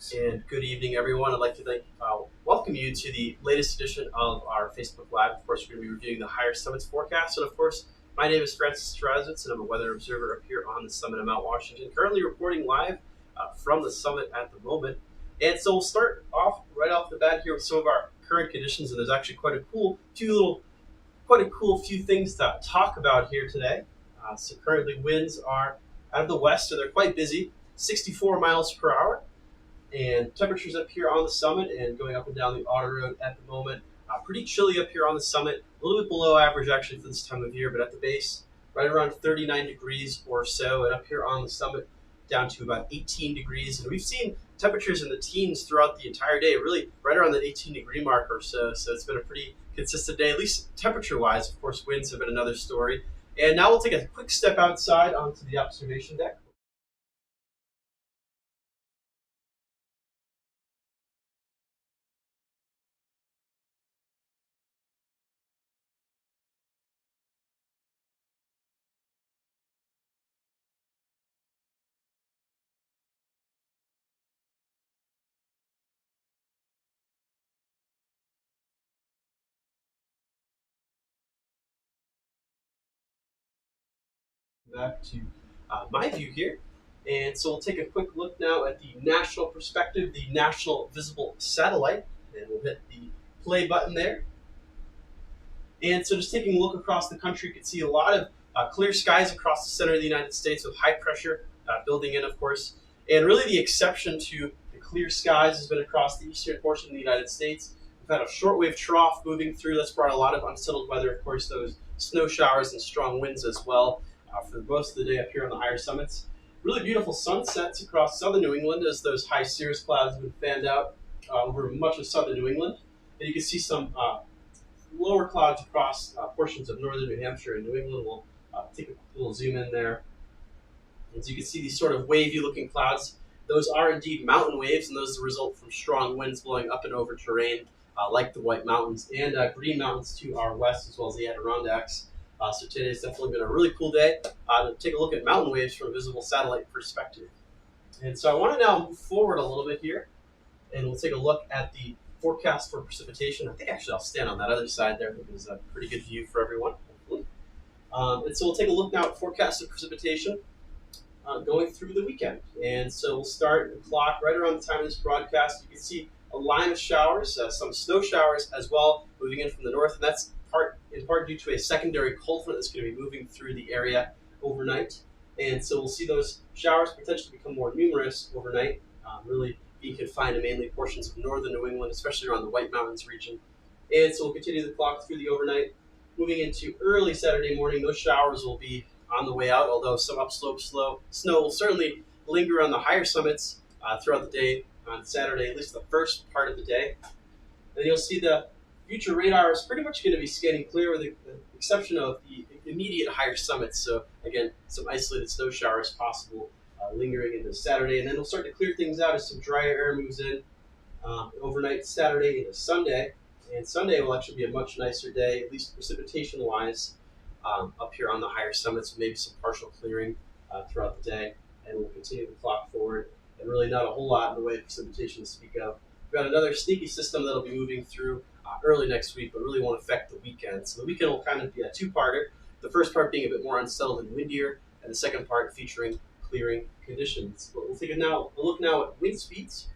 And good evening, everyone. I'd like to welcome you to the latest edition of our Facebook Live. Of course, we're going to be reviewing the Higher Summits forecast. And of course, my name is Francis Tarasiewicz, and I'm a weather observer up here on the summit of Mount Washington, currently reporting live from the summit at the moment. And so we'll start off right off the bat here with some of our current conditions. And there's actually quite a cool few things to talk about here today. So currently, winds are out of the west, so they're quite busy, 64 miles per hour. And temperatures up here on the summit and going up and down the auto road at the moment. Pretty chilly up here on the summit, a little bit below average actually for this time of year, but at the base, right around 39 degrees or so. And up here on the summit, down to about 18 degrees. And we've seen temperatures in the teens throughout the entire day, really right around that 18-degree mark or so. So it's been a pretty consistent day, at least temperature-wise. Of course, winds have been another story. And now we'll take a quick step outside onto the observation deck. Back to my view here. And so we'll take a quick look now at the national perspective, the National Visible Satellite, and we'll hit the play button there. And so just taking a look across the country, you can see a lot of clear skies across the center of the United States with high pressure building in, of course. And really the exception to the clear skies has been across the eastern portion of the United States. We've had a shortwave trough moving through. That's brought a lot of unsettled weather, of course, those snow showers and strong winds as well. For most of the day up here on the higher summits. Really beautiful sunsets across southern New England as those high cirrus clouds have been fanned out over much of southern New England. And you can see some lower clouds across portions of northern New Hampshire and New England. We'll take a little zoom in there. As you can see, these sort of wavy looking clouds, those are indeed mountain waves, and those result from strong winds blowing up and over terrain like the White Mountains and Green Mountains to our west, as well as the Adirondacks. So today's definitely been a really cool day to take a look at mountain waves from a visible satellite perspective. And so I want to now move forward a little bit here, and we'll take a look at the forecast for precipitation. I think actually I'll stand on that other side there. I think it's a pretty good view for everyone, hopefully. And so we'll take a look now at forecast of precipitation going through the weekend. And so we'll start the clock right around the time of this broadcast. You can see a line of showers, some snow showers as well, moving in from the north, and that's in part due to a secondary cold front that's going to be moving through the area overnight. And so we'll see those showers potentially become more numerous overnight, really being confined to mainly portions of northern New England, especially around the White Mountains region. And so we'll continue the clock through the overnight. Moving into early Saturday morning, those showers will be on the way out, although some upslope snow will certainly linger on the higher summits throughout the day on Saturday, at least the first part of the day. And you'll see the future radar is pretty much going to be scanning clear with the exception of the immediate higher summits. So again, some isolated snow showers possible lingering into Saturday. And then we'll start to clear things out as some drier air moves in overnight Saturday into Sunday. And Sunday will actually be a much nicer day, at least precipitation-wise, up here on the higher summits with maybe some partial clearing throughout the day. And we'll continue the clock forward. And really not a whole lot in the way of precipitation to speak of. We've got another sneaky system that'll be moving through early next week, but really won't affect the weekend. So the weekend will kind of be a two-parter. The first part being a bit more unsettled and windier, and the second part featuring clearing conditions. But we'll take a look now at wind speeds.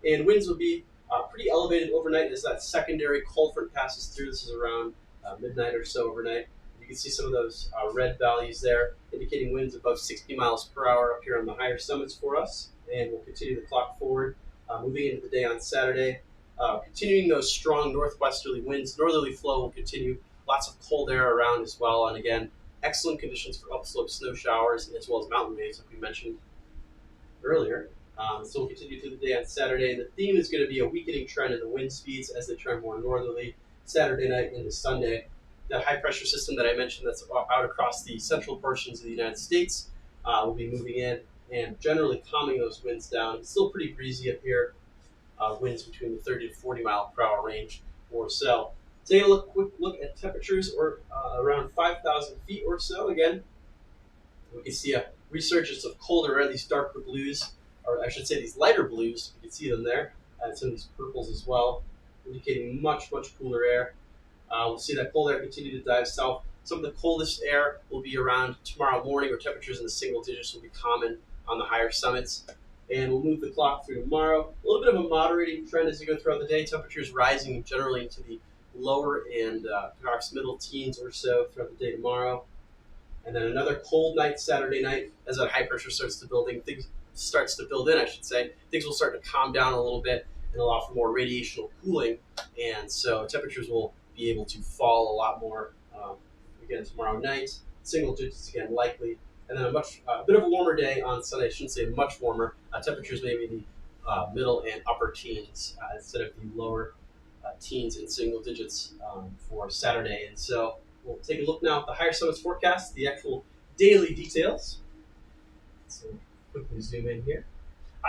And winds will be pretty elevated overnight as that secondary cold front passes through. This is around midnight or so overnight. You can see some of those red values there, indicating winds above 60 miles per hour up here on the higher summits for us. And we'll continue the clock forward, moving into the day on Saturday. Continuing those strong northwesterly winds, northerly flow will continue. Lots of cold air around as well, and again, excellent conditions for upslope snow showers as well as mountain waves, like we mentioned earlier. So we'll continue through the day on Saturday. And the theme is going to be a weakening trend in the wind speeds as they trend more northerly Saturday night into Sunday. That high pressure system that I mentioned that's out across the central portions of the United States will be moving in and generally calming those winds down. It's still pretty breezy up here. Winds between the 30 to 40 mile per hour range or so. Take a quick look at temperatures or around 5,000 feet or so. Again, we can see a resurgence of colder air. These darker blues or I should say these lighter blues, you can see them there, and some of these purples as well, indicating much, much cooler air. We'll see that cold air continue to dive south. Some of the coldest air will be around tomorrow morning, where temperatures in the single digits will be common on the higher summits. And we'll move the clock through tomorrow. A little bit of a moderating trend as you go throughout the day. Temperatures rising generally into the lower and perhaps middle teens or so throughout the day tomorrow. And then another cold night Saturday night as that high pressure starts to build in. Things will start to calm down a little bit and allow for more radiational cooling. And so temperatures will be able to fall a lot more again tomorrow night. Single digits again likely. And then a bit of a warmer day on Sunday. I shouldn't say much warmer. Temperatures maybe in the middle and upper teens instead of the lower teens and single digits for Saturday. And so we'll take a look now at the higher summits forecast, the actual daily details. So quickly zoom in here.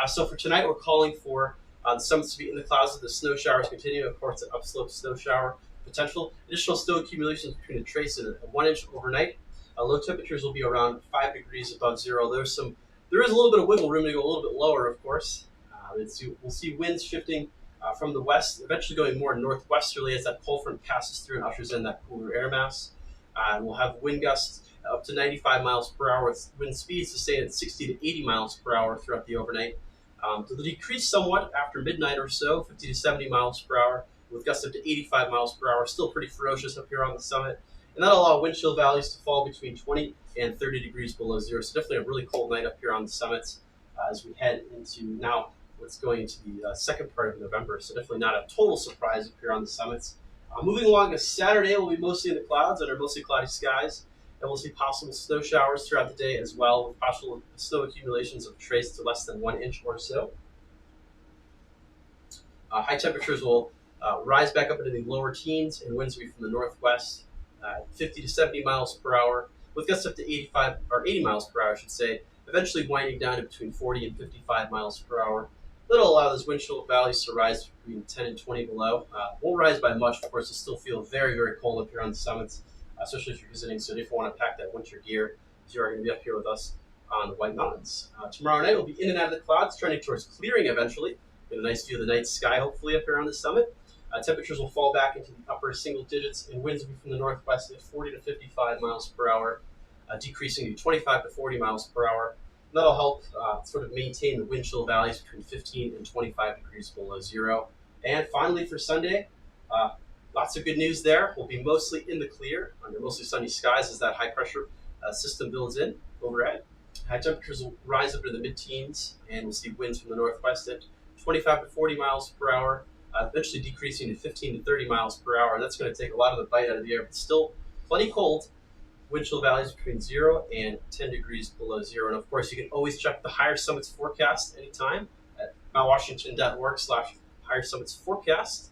So for tonight, we're calling for the summits to be in the clouds with the snow showers continue. Of course, an upslope snow shower potential. Additional snow accumulations between a trace and a 1 inch overnight. Low temperatures will be around 5 degrees above zero. There is a little bit of wiggle room to go a little bit lower, of course. We'll see winds shifting from the west, eventually going more northwesterly as that cold front passes through and ushers in that cooler air mass. We'll have wind gusts up to 95 miles per hour with wind speeds sustained at 60 to 80 miles per hour throughout the overnight. They'll decrease somewhat after midnight or so, 50 to 70 miles per hour, with gusts up to 85 miles per hour. Still pretty ferocious up here on the summit. And that'll allow wind chill values to fall between 20 and 30 degrees below zero. So definitely a really cold night up here on the summits as we head into now what's going to be the second part of November. So definitely not a total surprise up here on the summits. Moving along to Saturday, we'll be mostly in the clouds under mostly cloudy skies. And we'll see possible snow showers throughout the day as well, with possible snow accumulations of trace to less than 1 inch or so. High temperatures will rise back up into the lower teens, and winds will be from the northwest, 50 to 70 miles per hour, with gusts up to 80 miles per hour, I should say, eventually winding down to between 40 and 55 miles per hour. That'll allow those wind chill values to rise between 10 and 20 below. Won't rise by much, of course. It'll still feel very, very cold up here on the summits, especially if you're visiting. So if you want to pack that winter gear, as you are going to be up here with us on the White Mountains. Tomorrow night, we'll be in and out of the clouds, trending towards clearing eventually. Get a nice view of the night sky, hopefully, up here on the summit. Temperatures will fall back into the upper single digits, and winds will be from the northwest at 40 to 55 miles per hour, decreasing to 25 to 40 miles per hour. And that'll help sort of maintain the wind chill values between 15 and 25 degrees below zero. And finally, for Sunday, lots of good news there. We'll be mostly in the clear under mostly sunny skies as that high pressure system builds in overhead. High temperatures will rise up to the mid-teens, and we'll see winds from the northwest at 25 to 40 miles per hour, eventually decreasing to 15 to 30 miles per hour. And that's going to take a lot of the bite out of the air, but still plenty cold. Wind chill values between 0 and 10 degrees below zero. And of course, you can always check the Higher Summits forecast anytime at mountwashington.org/Higher Summits forecast.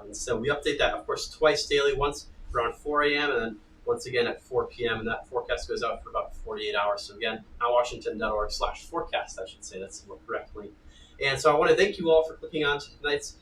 And so we update that, of course, twice daily, once around 4 a.m. and then once again at 4 p.m. And that forecast goes out for about 48 hours. So again, mountwashington.org/forecast, I should say. That's more correctly. And so I want to thank you all for clicking on to tonight's